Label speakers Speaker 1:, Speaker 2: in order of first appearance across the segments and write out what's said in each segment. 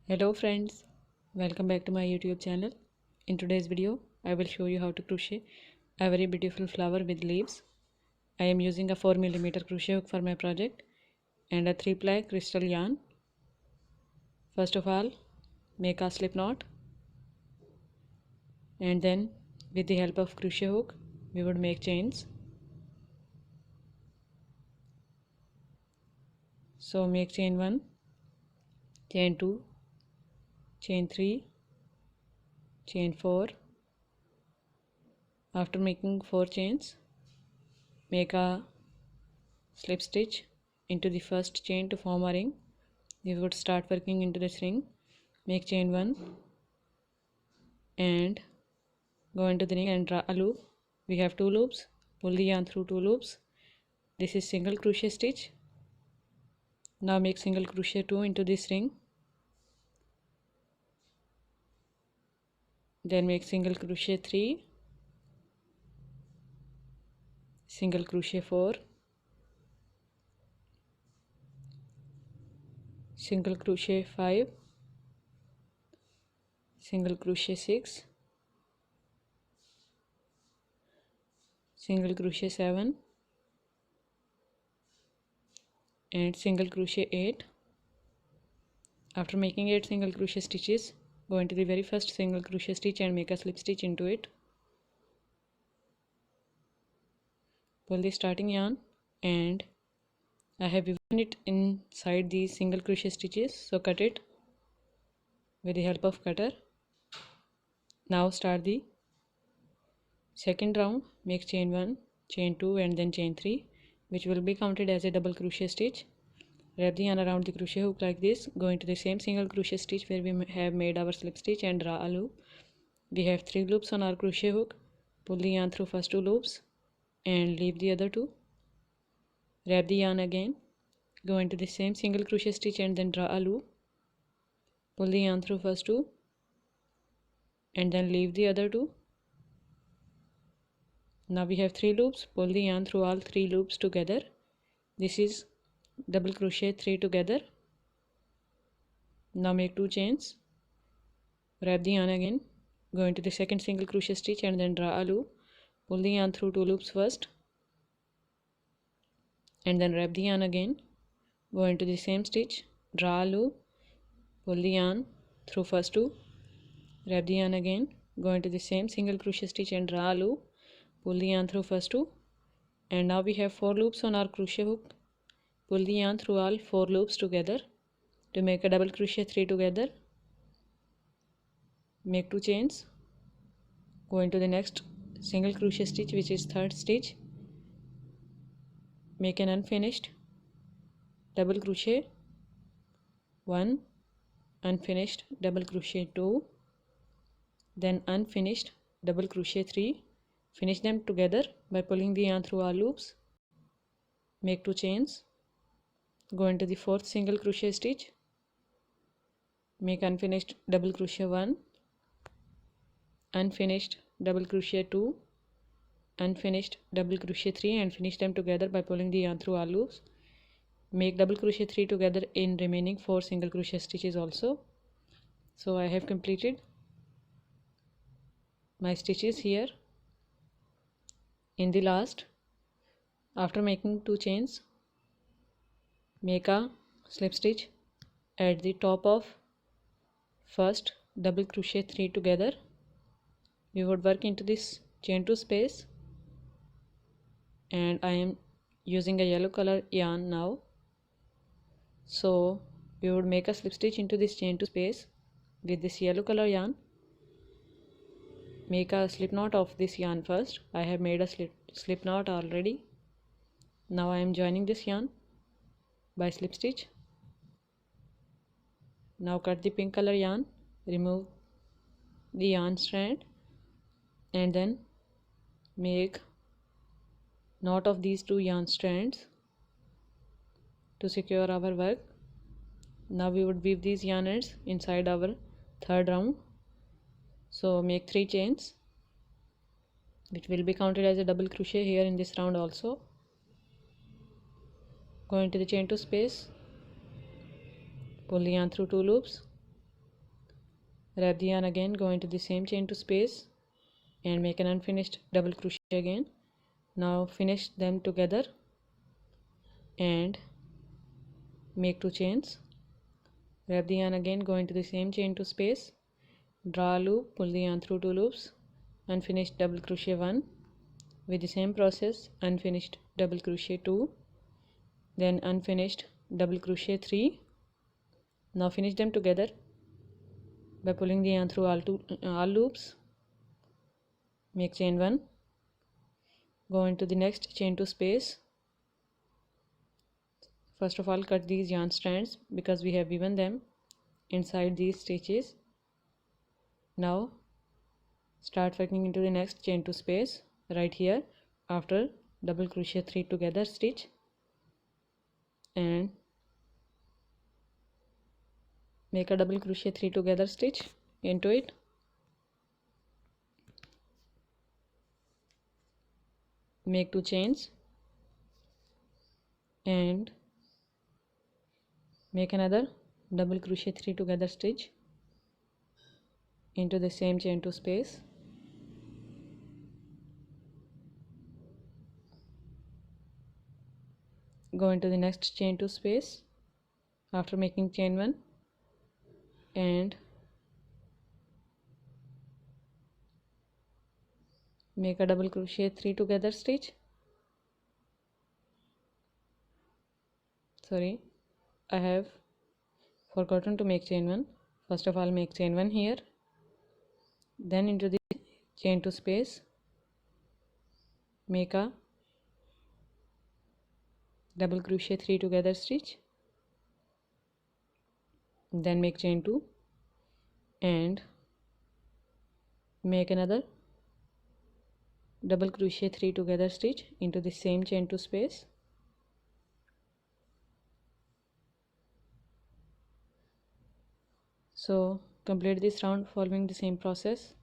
Speaker 1: Hello friends, welcome back to my YouTube channel. In today's video, I will show you how to crochet a very beautiful flower with leaves. I am using a 4mm crochet hook for my project and a 3-ply crystal yarn. First of all, make a slip knot and then with the help of crochet hook, we would make chains. So make chain 1, chain 2, chain 3, chain 4. After making 4 chains, make a slip stitch into the first chain to form a ring. We would start working into this ring. Make chain 1 and go into the ring and draw a loop. We have 2 loops. Pull the yarn through 2 loops. This is single crochet stitch. Now make single crochet 2 into this ring. Then make single crochet 3, single crochet 4, single crochet 5, single crochet 6, single crochet 7 and single crochet 8. After making 8 single crochet stitches, go into the very first single crochet stitch and make a slip stitch into it. Pull the starting yarn and I have woven it inside these single crochet stitches, so cut it with the help of cutter. Now start the second round. Make chain 1, chain 2 and then chain 3, which will be counted as a double crochet stitch. Wrap the yarn around the crochet hook like this. Go into the same single crochet stitch where we have made our slip stitch and draw a loop. We have 3 loops on our crochet hook. Pull the yarn through first 2 loops and leave the other 2. Wrap the yarn again. Go into the same single crochet stitch and then draw a loop. Pull the yarn through first 2 and then leave the other 2. Now we have 3 loops. Pull the yarn through all 3 loops together. This is double crochet 3 together. Now make 2 chains. Wrap the yarn again. Go into the second single crochet stitch and then draw a loop. Pull the yarn through 2 loops first and then wrap the yarn again. Go into the same stitch, draw a loop, pull the yarn through first 2, wrap the yarn again. Go into the same single crochet stitch and draw a loop, pull the yarn through first 2, and now we have 4 loops on our crochet hook. Pull the yarn through all 4 loops together to make a double crochet 3 together. Make 2 chains. Go into the next single crochet stitch, which is third stitch. Make an unfinished double crochet 1, unfinished double crochet 2, then unfinished double crochet 3. Finish them together by pulling the yarn through all loops. Make 2 chains. Go into the fourth single crochet stitch. Make unfinished double crochet 1, unfinished double crochet 2, unfinished double crochet 3 and finish them together by pulling the yarn through all loops. Make double crochet 3 together in remaining 4 single crochet stitches also. So I have completed my stitches here. In the last, after making 2 chains, make a slip stitch at the top of first double crochet 3 together. We would work into this chain 2 space and I am using a yellow color yarn now. So we would make a slip stitch into this chain 2 space with this yellow color yarn. Make a slip knot of this yarn first. I have made a slip knot already. Now I am joining this yarn by slip stitch. Now cut the pink color yarn, remove the yarn strand and then make knot of these 2 yarn strands to secure our work. Now we would weave these yarn ends inside our third round. So make 3 chains, which will be counted as a double crochet here in this round also. Go into the chain 2 space, pull the yarn through 2 loops, Wrap the yarn again, go into the same chain to space and make an unfinished double crochet again. Now finish them together and make 2 chains. Wrap the yarn again, go into the same chain to space, draw a loop, pull the yarn through 2 loops, unfinished double crochet 1. With the same process, unfinished double crochet 2, then unfinished double crochet 3. Now finish them together by pulling the yarn through all loops. Make chain 1, go into the next chain to space. First of all, cut these yarn strands because we have woven them inside these stitches. Now start working into the next chain to space right here after double crochet 3 together stitch, and make a double crochet 3 together stitch into it. Make 2 chains and make another double crochet 3 together stitch into the same chain to space. Go into the next chain to space after making chain 1 and make a double crochet 3 together stitch. Sorry, I have forgotten to make chain 1. First of all, make chain 1 here, then into the chain to space make a double crochet 3 together stitch, then make chain 2 and make another double crochet 3 together stitch into the same chain to space. So complete this round following the same process.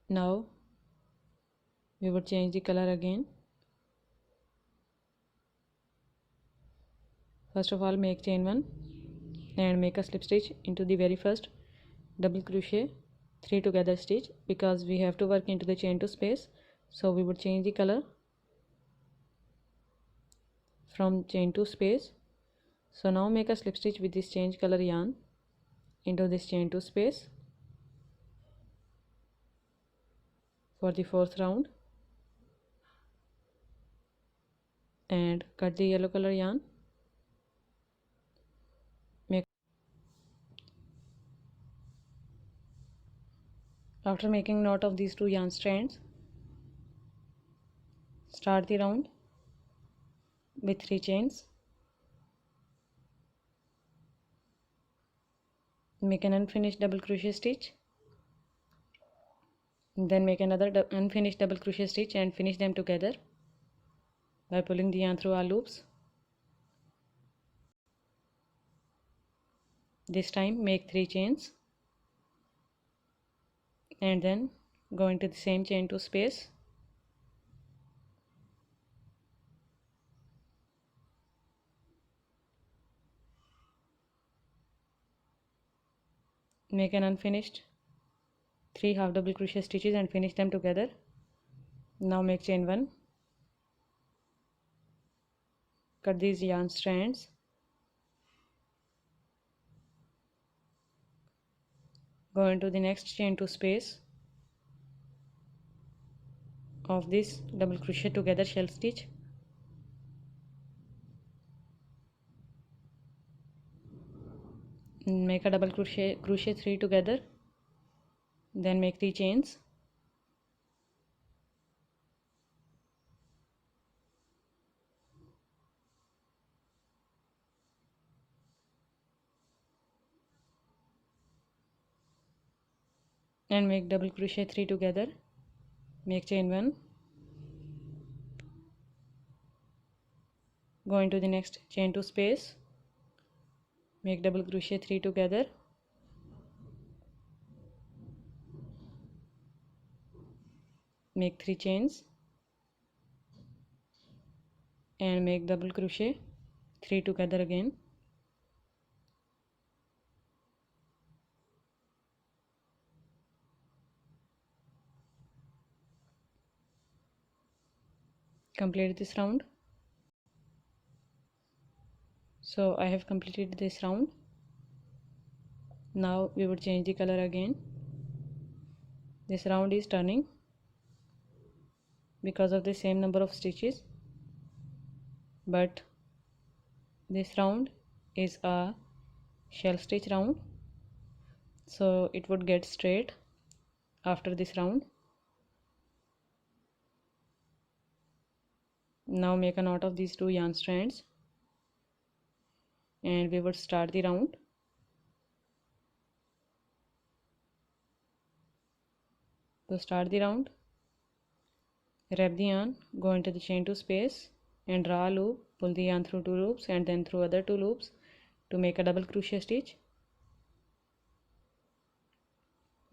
Speaker 1: Now we would change the color again. First of all, make chain 1 and make a slip stitch into the very first double crochet 3 together stitch because we have to work into the chain to space, so we would change the color from chain to space. So now make a slip stitch with this change color yarn into this chain to space for the 4th round and cut the yellow color yarn. After making knot of these 2 yarn strands, start the round with 3 chains. Make an unfinished double crochet stitch, then make another unfinished double crochet stitch and finish them together by pulling the yarn through all loops. This time make 3 chains and then go into the same chain to space. Make an unfinished 3 half double crochet stitches and finish them together. Now make chain 1, cut these yarn strands, go into the next chain to space of this double crochet together shell stitch, make a double crochet 3 together, then make 3 chains, and make double crochet 3 together, make chain 1, go into the next chain to space, make double crochet 3 together, make 3 chains and make double crochet 3 together again. complete this round. So I have completed this round. Now we would change the color again. This round is turning because of the same number of stitches, but this round is a shell stitch round, so it would get straight after this round. Now make a knot of these two yarn strands and we would start the round. To start the round, wrap the yarn, go into the chain 2 space and draw a loop, pull the yarn through 2 loops and then through other 2 loops to make a double crochet stitch.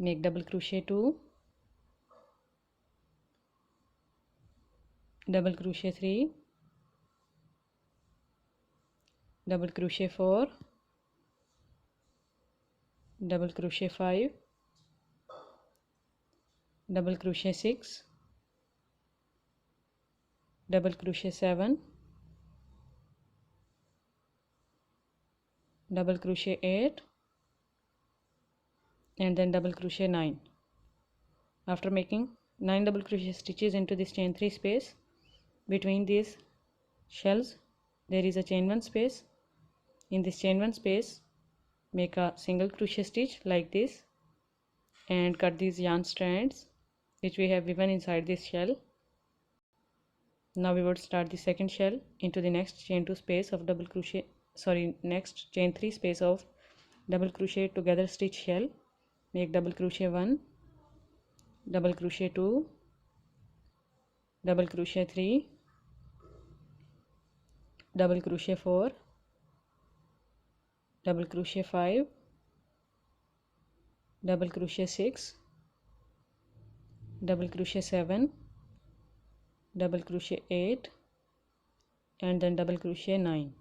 Speaker 1: Make double crochet 2, double crochet 3, double crochet 4, double crochet 5, double crochet 6, double crochet 7, double crochet 8 and then double crochet 9. After making 9 double crochet stitches into this chain 3 space, between these shells there is a chain 1 space. In this chain 1 space, make a single crochet stitch like this and cut these yarn strands which we have woven inside this shell. Now we would start the second shell into the next chain 2 space of double crochet, next chain 3 space of double crochet together stitch shell. Make double crochet 1, double crochet 2, double crochet 3, double crochet 4, double crochet 5, double crochet 6, double crochet 7, double crochet 8 and then double crochet 9.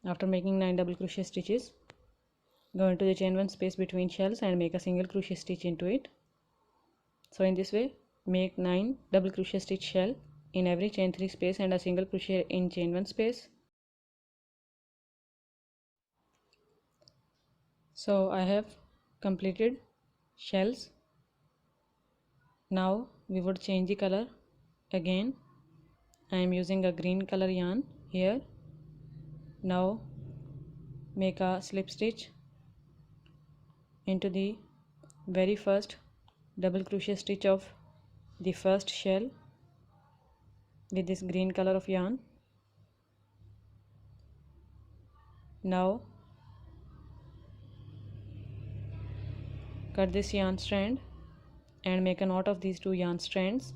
Speaker 1: After making 9 double crochet stitches, go into the chain 1 space between shells and make a single crochet stitch into it. So in this way, make 9 double crochet stitch shell in every chain 3 space and a single crochet in chain 1 space. So I have completed shells. Now we would change the color again. I am using a green color yarn here. Now make a slip stitch into the very first double crochet stitch of the first shell with this green color of yarn. Now cut this yarn strand and make a knot of these two yarn strands.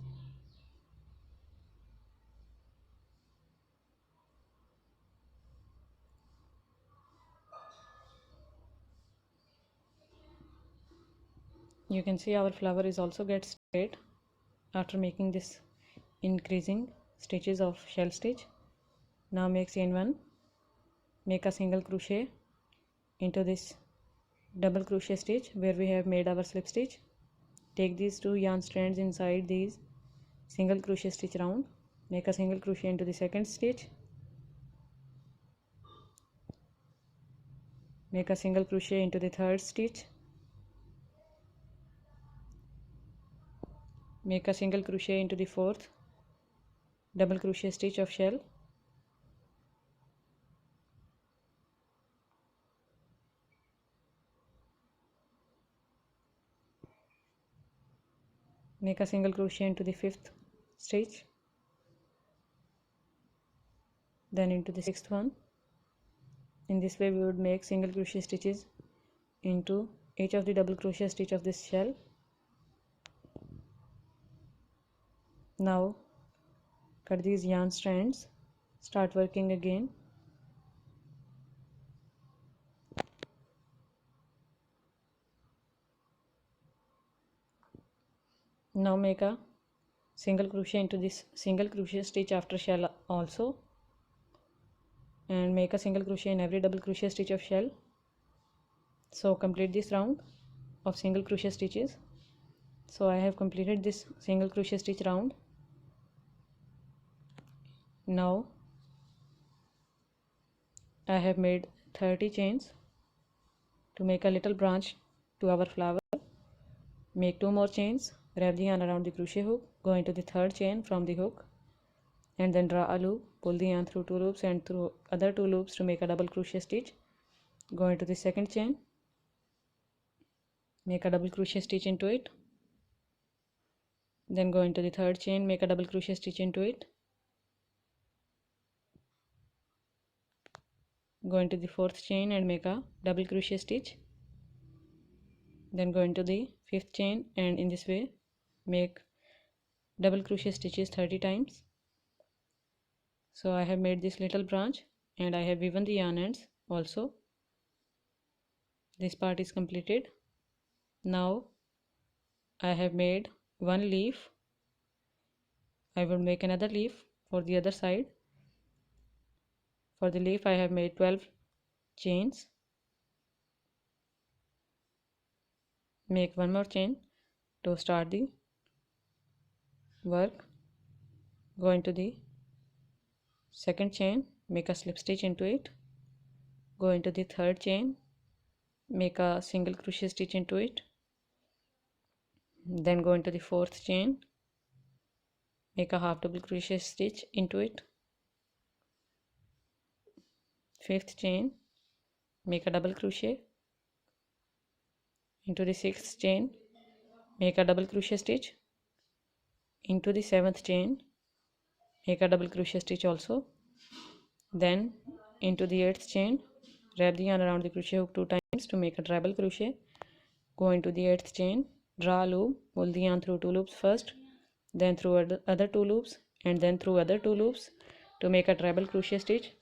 Speaker 1: You can see our flower is also get straight after making this increasing stitches of shell stitch. Now make chain 1, make a single crochet into this double crochet stitch where we have made our slip stitch. Take these two yarn strands inside these single crochet stitch round, make a single crochet into the second stitch, make a single crochet into the third stitch, make a single crochet into the fourth double crochet stitch of shell, make a single crochet into the fifth stitch, then into the sixth one. In this way we would make single crochet stitches into each of the double crochet stitch of this shell. Now cut these yarn strands, start working again. Now make a single crochet into this single crochet stitch after shell also, and make a single crochet in every double crochet stitch of shell. So complete this round of single crochet stitches. So I have completed this single crochet stitch round. Now I have made 30 chains. To make a little branch to our flower, make 2 more chains, wrap the yarn around the crochet hook, go into the third chain from the hook, and then draw a loop, pull the yarn through 2 loops and through other 2 loops to make a double crochet stitch. Go into the second chain, make a double crochet stitch into it, then go into the third chain, make a double crochet stitch into it, go into the fourth chain and make a double crochet stitch, then go into the fifth chain, and in this way make double crochet stitches 30 times. So I have made this little branch and I have woven the yarn ends also. This part is completed. Now I have made one leaf. I will make another leaf for the other side. For the leaf I have made 12 chains. Make one more chain to start the work. Go into the second chain, make a slip stitch into it, go into the third chain, make a single crochet stitch into it, then go into the fourth chain, make a half double crochet stitch into it, fifth chain, make a double crochet into the sixth chain, make a double crochet stitch into the seventh chain, make a double crochet stitch also, then into the eighth chain, wrap the yarn around the crochet hook 2 times to make a treble crochet, go into the eighth chain, draw a loop, pull the yarn through 2 loops first, then through other 2 loops and then through other 2 loops to make a treble crochet stitch.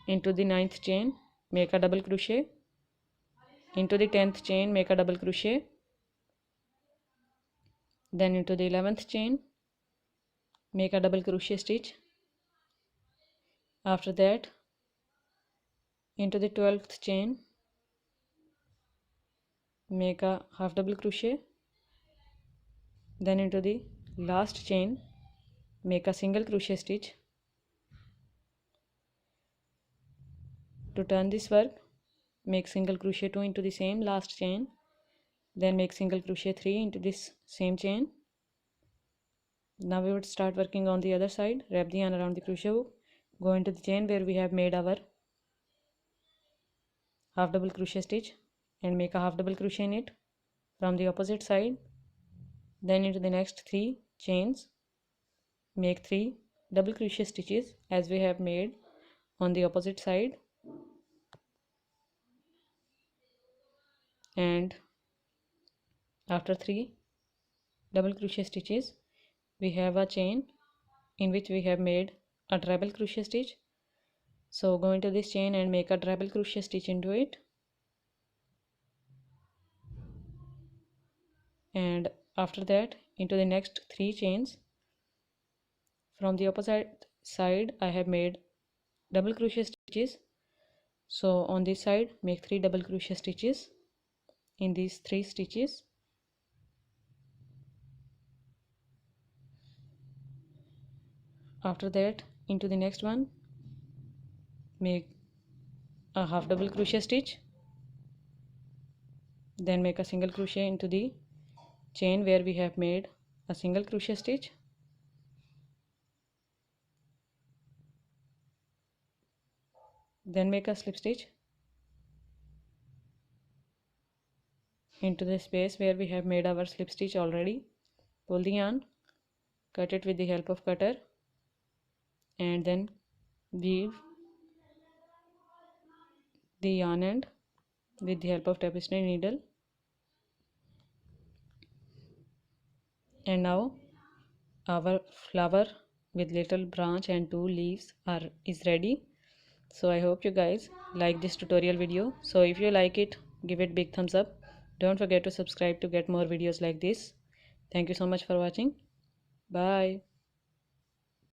Speaker 1: Into the ninth chain, make a double crochet, into the 10th chain, make a double crochet, then into the 11th chain, make a double crochet stitch. After that, into the 12th chain, make a half double crochet, then into the last chain, make a single crochet stitch. To turn this work, make single crochet 2 into the same last chain, then make single crochet 3 into this same chain. Now we would start working on the other side. Wrap the yarn around the crochet hook, go into the chain where we have made our half double crochet stitch and make a half double crochet in it from the opposite side, then into the next 3 chains make 3 double crochet stitches as we have made on the opposite side, and after 3 double crochet stitches we have a chain in which we have made a treble crochet stitch. So go into this chain and make a treble crochet stitch into it, and after that into the next 3 chains from the opposite side I have made double crochet stitches. So on this side make 3 double crochet stitches in these 3 stitches. After that into the next one make a half double crochet stitch, then make a single crochet into the chain where we have made a single crochet stitch, then make a slip stitch into the space where we have made our slip stitch already, pull the yarn, cut it with the help of cutter, and then weave the yarn end with the help of tapestry needle. And now our flower with little branch and 2 leaves is ready. So I hope you guys like this tutorial video. So if you like it, give it big thumbs up. Don't forget to subscribe to get more videos like this. Thank you so much for watching. Bye.